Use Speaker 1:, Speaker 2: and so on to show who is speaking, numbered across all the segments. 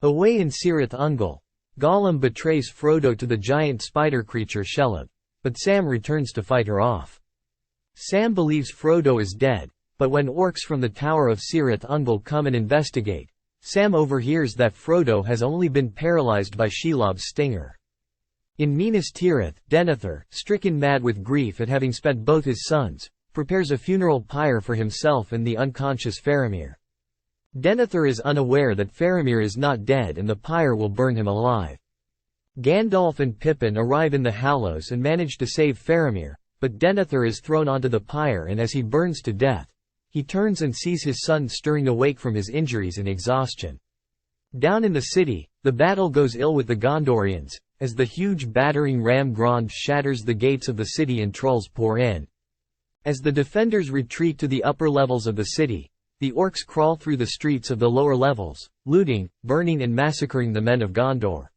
Speaker 1: Away in Cirith Ungol, Gollum betrays Frodo to the giant spider creature Shelob, but Sam returns to fight her off. Sam believes Frodo is dead, but when orcs from the Tower of Cirith Ungol come and investigate, Sam overhears that Frodo has only been paralyzed by Shelob's stinger. In Minas Tirith, Denethor, stricken mad with grief at having spent both his sons, prepares a funeral pyre for himself and the unconscious Faramir. Denethor is unaware that Faramir is not dead and the pyre will burn him alive. Gandalf and Pippin arrive in the Hallows and manage to save Faramir, but Denethor is thrown onto the pyre and as he burns to death, he turns and sees his son stirring awake from his injuries and exhaustion. Down in the city, the battle goes ill with the Gondorians, as the huge battering ram Grond shatters the gates of the city and trolls pour in. As the defenders retreat to the upper levels of the city, the orcs crawl through the streets of the lower levels, looting, burning and massacring the men of Gondor.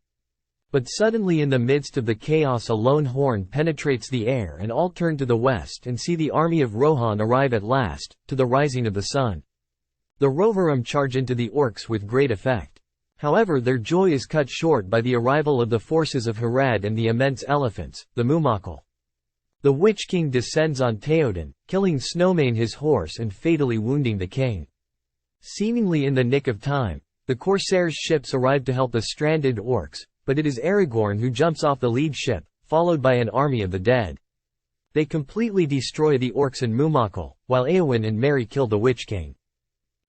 Speaker 1: But suddenly in the midst of the chaos a lone horn penetrates the air and all turn to the west and see the army of Rohan arrive at last, to the rising of the sun. The Rohirrim charge into the orcs with great effect. However, their joy is cut short by the arrival of the forces of Harad and the immense elephants, the Mumakil. The Witch King descends on Theoden, killing Snowmane his horse and fatally wounding the king. Seemingly in the nick of time, the Corsairs' ships arrive to help the stranded orcs, but it is Aragorn who jumps off the lead ship, followed by an army of the dead. They completely destroy the orcs and Mumakil, while Eowyn and Merry kill the Witch King.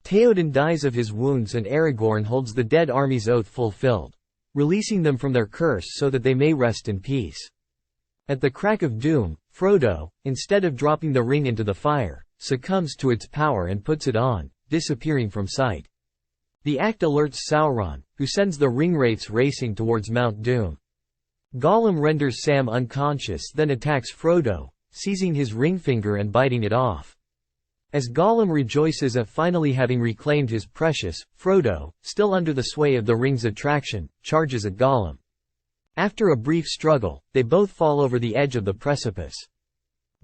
Speaker 1: Theoden dies of his wounds and Aragorn holds the dead army's oath fulfilled, releasing them from their curse so that they may rest in peace. At the crack of doom, Frodo, instead of dropping the ring into the fire, succumbs to its power and puts it on, disappearing from sight. The act alerts Sauron, who sends the ringwraiths racing towards Mount Doom. Gollum renders Sam unconscious then attacks Frodo, seizing his ring finger and biting it off. As Gollum rejoices at finally having reclaimed his precious, Frodo, still under the sway of the ring's attraction, charges at Gollum. After a brief struggle, they both fall over the edge of the precipice.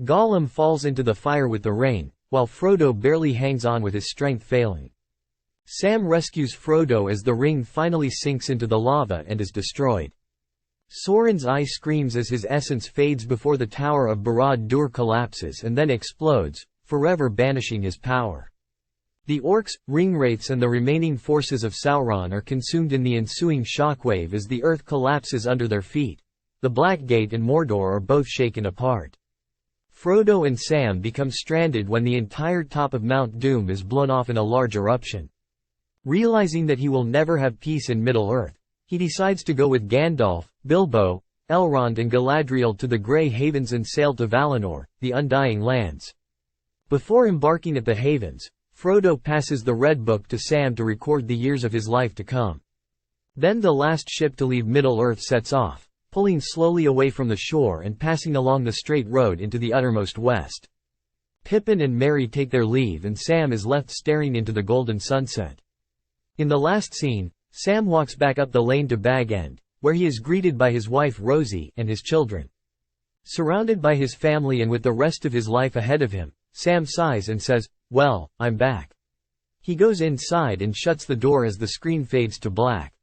Speaker 1: Gollum falls into the fire with the ring, while Frodo barely hangs on with his strength failing. Sam rescues Frodo as the ring finally sinks into the lava and is destroyed. Sauron's eye screams as his essence fades before the Tower of Barad-dûr collapses and then explodes, forever banishing his power. The orcs, ringwraiths and the remaining forces of Sauron are consumed in the ensuing shockwave as the earth collapses under their feet. The Black Gate and Mordor are both shaken apart. Frodo and Sam become stranded when the entire top of Mount Doom is blown off in a large eruption. Realizing that he will never have peace in Middle-earth, he decides to go with Gandalf, Bilbo, Elrond and Galadriel to the Grey Havens and sail to Valinor, the Undying Lands. Before embarking at the Havens, Frodo passes the Red Book to Sam to record the years of his life to come. Then the last ship to leave Middle-earth sets off, pulling slowly away from the shore and passing along the straight road into the uttermost west. Pippin and Merry take their leave and Sam is left staring into the golden sunset. In the last scene, Sam walks back up the lane to Bag End, where he is greeted by his wife Rosie and his children. Surrounded by his family and with the rest of his life ahead of him, Sam sighs and says, "Well, I'm back." He goes inside and shuts the door as the screen fades to black.